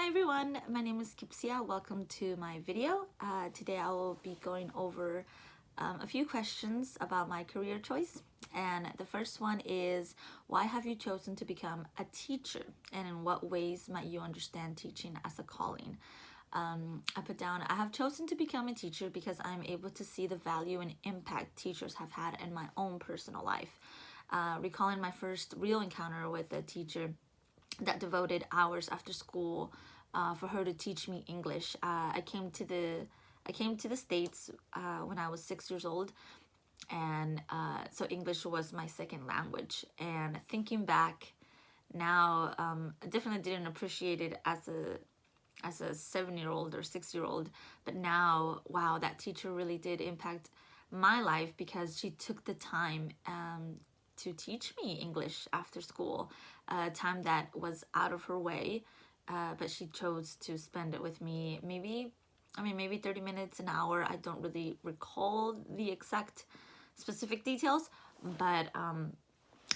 Hi everyone, my name is Kipsia. Welcome to my video. Today I will be going over a few questions about my career choice. And the first one is, why have you chosen to become a teacher? And in what ways might you understand teaching as a calling? I put down, I have chosen to become a teacher because I'm able to see the value and impact teachers have had in my own personal life. Recalling my first real encounter with a teacher that devoted hours after school for her to teach me English. I came to the States when I was 6 years old, and so English was my second language. And thinking back now, I definitely didn't appreciate it as a 7-year-old or 6-year-old, but now, wow, that teacher really did impact my life because she took the time to teach me English after school, time that was out of her way, but she chose to spend it with me. Maybe 30 minutes, an hour. I don't really recall the exact specific details, but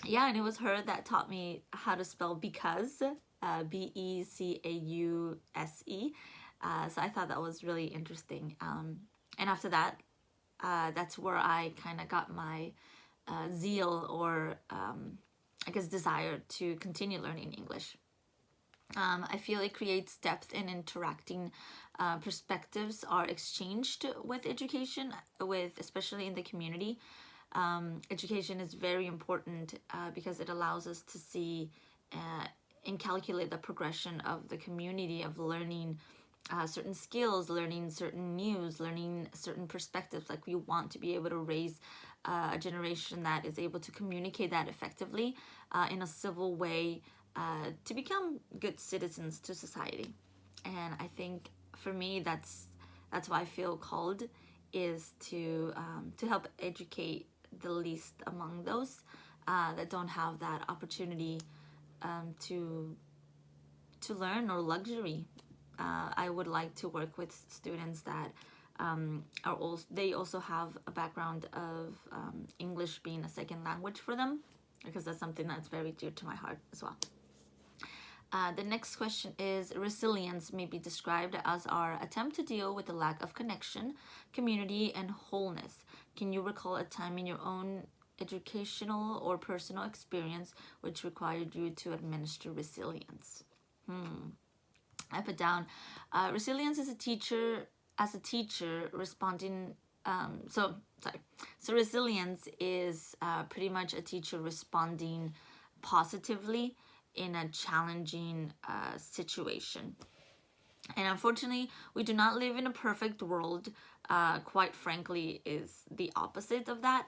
yeah, and it was her that taught me how to spell because, Because. So I thought that was really interesting. And after that, that's where I kind of got my zeal or I guess desire to continue learning English. I feel it creates depth in interacting. Perspectives are exchanged with education, especially in the community. Education is very important because it allows us to see and calculate the progression of the community of learning certain skills, learning certain news, learning certain perspectives. Like, we want to be able to raise a generation that is able to communicate that effectively in a civil way to become good citizens to society. And I think for me, that's why I feel called, is to help educate the least among those that don't have that opportunity to learn or luxury. I would like to work with students that they also have a background of English being a second language for them, because that's something that's very dear to my heart as well. The next question is, resilience may be described as our attempt to deal with the lack of connection, community, and wholeness. Can you recall a time in your own educational or personal experience which required you to administer resilience? I put down, resilience is as a teacher responding. So resilience is pretty much a teacher responding positively in a challenging situation. And unfortunately, we do not live in a perfect world. Quite frankly, is the opposite of that.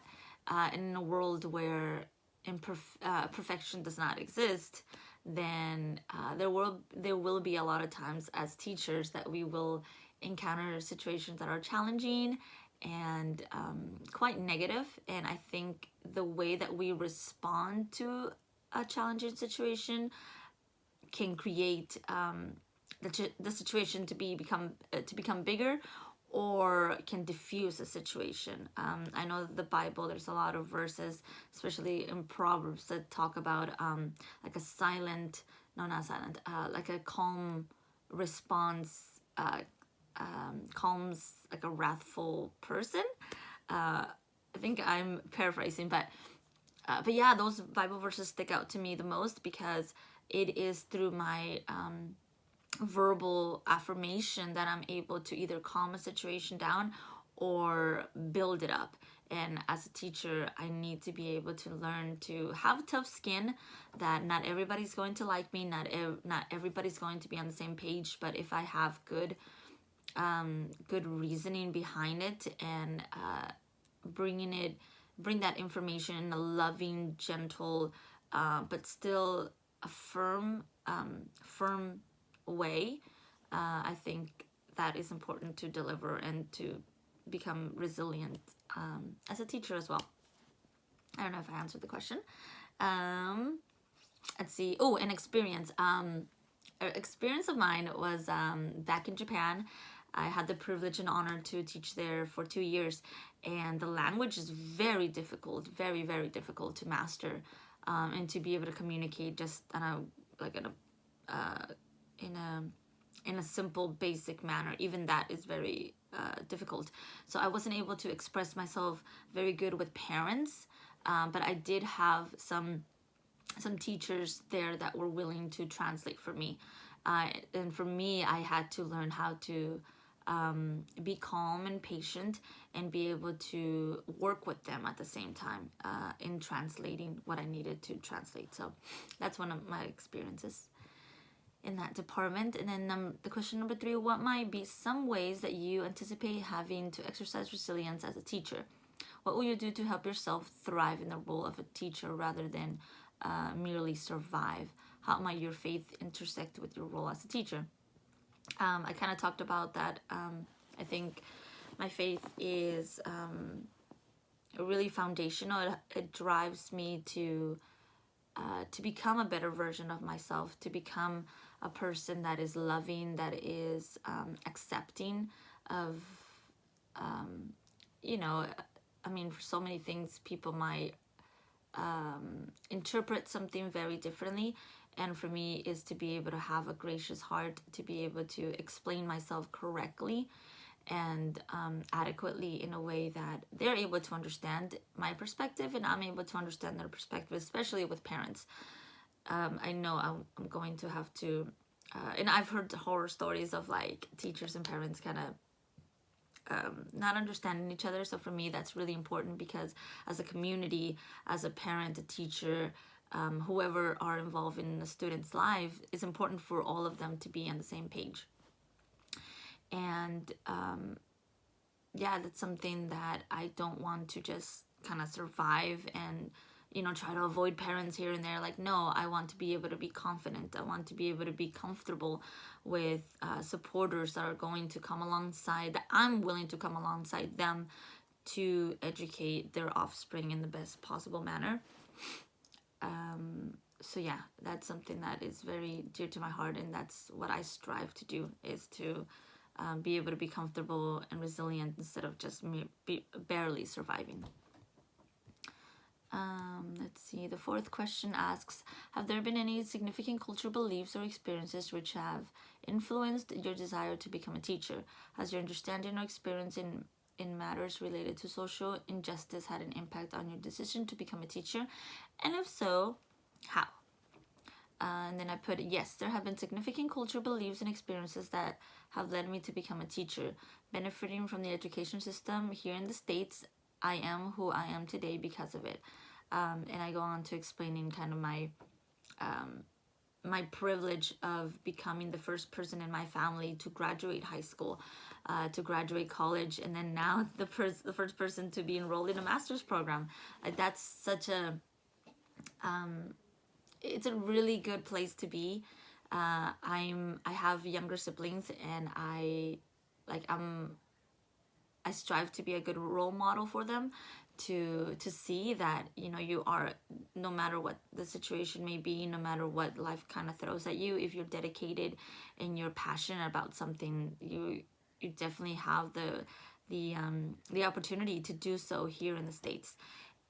In a world where perfection does not exist, then there will be a lot of times as teachers that we will encounter situations that are challenging and quite negative. And I think the way that we respond to a challenging situation can create the situation to become bigger, or can diffuse a situation. I know that the Bible, there's a lot of verses, especially in Proverbs, that talk about like a silent, no, not silent, like a calm response calms like a wrathful person. I think I'm paraphrasing, but yeah, those Bible verses stick out to me the most because it is through my verbal affirmation that I'm able to either calm a situation down or build it up. And as a teacher, I need to be able to learn to have tough skin, that not everybody's going to like me, not everybody's going to be on the same page, but if I have good reasoning behind it, and bring that information in a loving, gentle, but still a firm way, I think that is important to deliver and to become resilient as a teacher as well. I don't know if I answered the question. Let's see. Oh, an experience. An experience of mine was back in Japan. I had the privilege and honor to teach there for 2 years, and the language is very difficult, very, very difficult to master, and to be able to communicate just in a in a simple, basic manner. Even that is very difficult. So I wasn't able to express myself very good with parents, but I did have some teachers there that were willing to translate for me. And for me, I had to learn how to be calm and patient and be able to work with them at the same time in translating what I needed to translate. So that's one of my experiences in that department. And then the question number 3, what might be some ways that you anticipate having to exercise resilience as a teacher? What will you do to help yourself thrive in the role of a teacher rather than merely survive? How might your faith intersect with your role as a teacher? I kind of talked about that. I think my faith is really foundational. It drives me to become a better version of myself, to become a person that is loving, that is accepting of, I mean, for so many things, people might interpret something very differently. And for me is to be able to have a gracious heart, to be able to explain myself correctly and adequately in a way that they're able to understand my perspective and I'm able to understand their perspective, especially with parents. I know I'm going to have to, and I've heard horror stories of like teachers and parents kind of not understanding each other. So for me, that's really important because as a community, as a parent, a teacher, whoever are involved in the student's life, it's important for all of them to be on the same page. And that's something that I don't want to just kind of survive and try to avoid parents here and there. Like, no, I want to be able to be confident. I want to be able to be comfortable with supporters that are going to come alongside, that I'm willing to come alongside them to educate their offspring in the best possible manner. So yeah, that's something that is very dear to my heart, and that's what I strive to do, is to be able to be comfortable and resilient instead of just barely surviving. Let's see. The 4th question asks, have there been any significant cultural beliefs or experiences which have influenced your desire to become a teacher? Has your understanding or experience in matters related to social injustice had an impact on your decision to become a teacher? And if so, how? And then I put, yes, there have been significant cultural beliefs and experiences that have led me to become a teacher. Benefiting from the education system here in the States, I am who I am today because of it. And I go on to explaining kind of my my privilege of becoming the first person in my family to graduate high school, to graduate college, and then now the first person to be enrolled in a master's program. That's such a it's a really good place to be. I have younger siblings, and I strive to be a good role model for them, to see that you are, no matter what the situation may be, no matter what life kind of throws at you, if you're dedicated and you're passionate about something, you definitely have the opportunity to do so here in the States.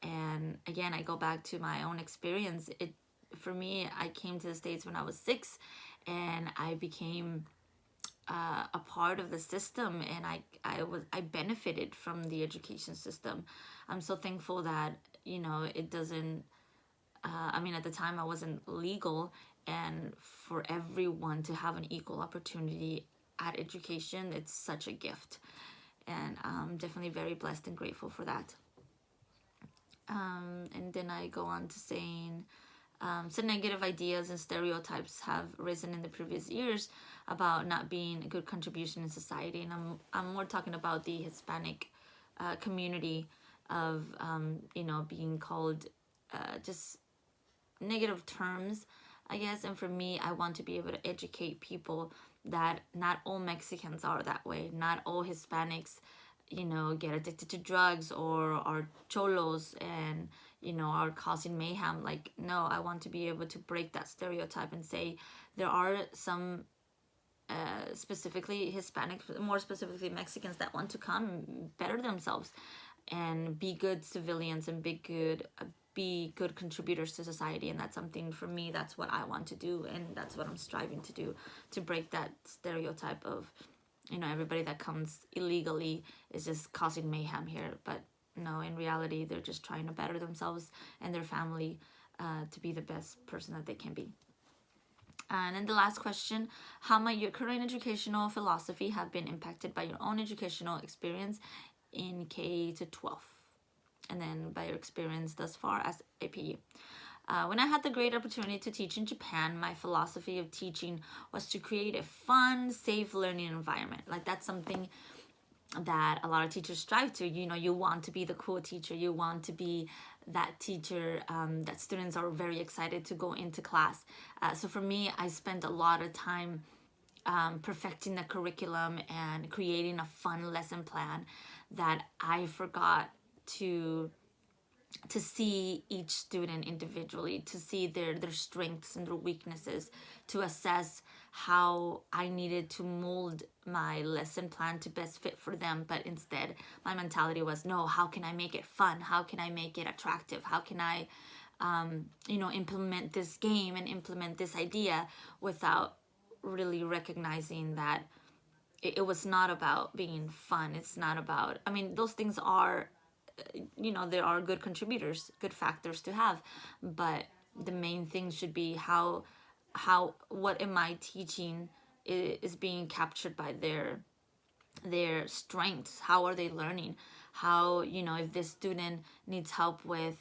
And again, I go back to my own experience. For me, I came to the States when I was 6, and I became a part of the system, and I benefited from the education system. I'm so thankful that it doesn't. At the time I wasn't legal, and for everyone to have an equal opportunity at education, it's such a gift, and I'm definitely very blessed and grateful for that. And then I go on to saying, some negative ideas and stereotypes have risen in the previous years about not being a good contribution in society, and I'm more talking about the Hispanic community of being called just negative terms, I guess. And for me, I want to be able to educate people that not all Mexicans are that way, not all Hispanics get addicted to drugs or are cholos and are causing mayhem. Like, no, I want to be able to break that stereotype and say there are some specifically Hispanics, more specifically Mexicans, that want to come better themselves and be good civilians and be good be good contributors to society. And that's something for me, that's what I want to do, and that's what I'm striving to do, to break that stereotype of, you know, everybody that comes illegally is just causing mayhem here. But no, in reality, they're just trying to better themselves and their family, to be the best person that they can be. And then the last question, how might your current educational philosophy have been impacted by your own educational experience in K to 12? And then by your experience thus far as APU. When I had the great opportunity to teach in Japan, my philosophy of teaching was to create a fun, safe learning environment. Like, that's something that a lot of teachers strive to. You know, you want to be the cool teacher. You want to be that teacher that students are very excited to go into class. So for me, I spent a lot of time perfecting the curriculum and creating a fun lesson plan, that I forgot to see each student individually, to see their strengths and their weaknesses, to assess how I needed to mold my lesson plan to best fit for them. But instead, my mentality was, no, how can I make it fun? How can I make it attractive? How can I, you know, implement this game and implement this idea, without really recognizing that it was not about being fun. It's not about, I mean, those things are, you know, there are good contributors, good factors to have, but the main thing should be how what am I teaching is being captured by their strengths. How are they learning? How, you know, if this student needs help with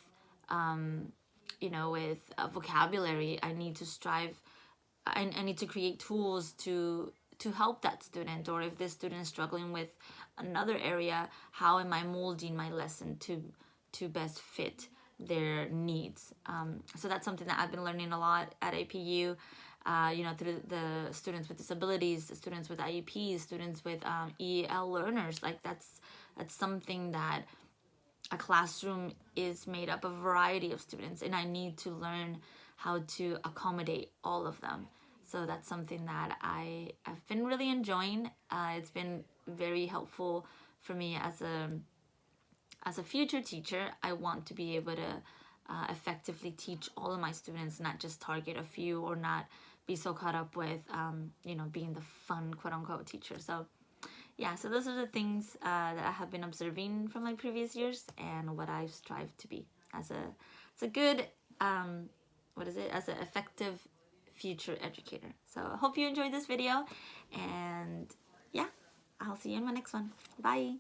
you know, with vocabulary, I need to strive, I need to create tools to help that student. Or if this student is struggling with another area, how am I molding my lesson to best fit their needs? So that's something that I've been learning a lot at APU, you know, through the students with disabilities, the students with IEPs, students with EL learners. Like, that's something that a classroom is made up of a variety of students, and I need to learn how to accommodate all of them. So that's something that I've been really enjoying. It's been very helpful for me as a future teacher. I want to be able to effectively teach all of my students, not just target a few, or not be so caught up with you know, being the fun quote-unquote teacher. So yeah, so those are the things that I have been observing from my previous years, and what I've strived to be as a good as an effective future educator. So I hope you enjoyed this video, and yeah, I'll see you in my next one. Bye.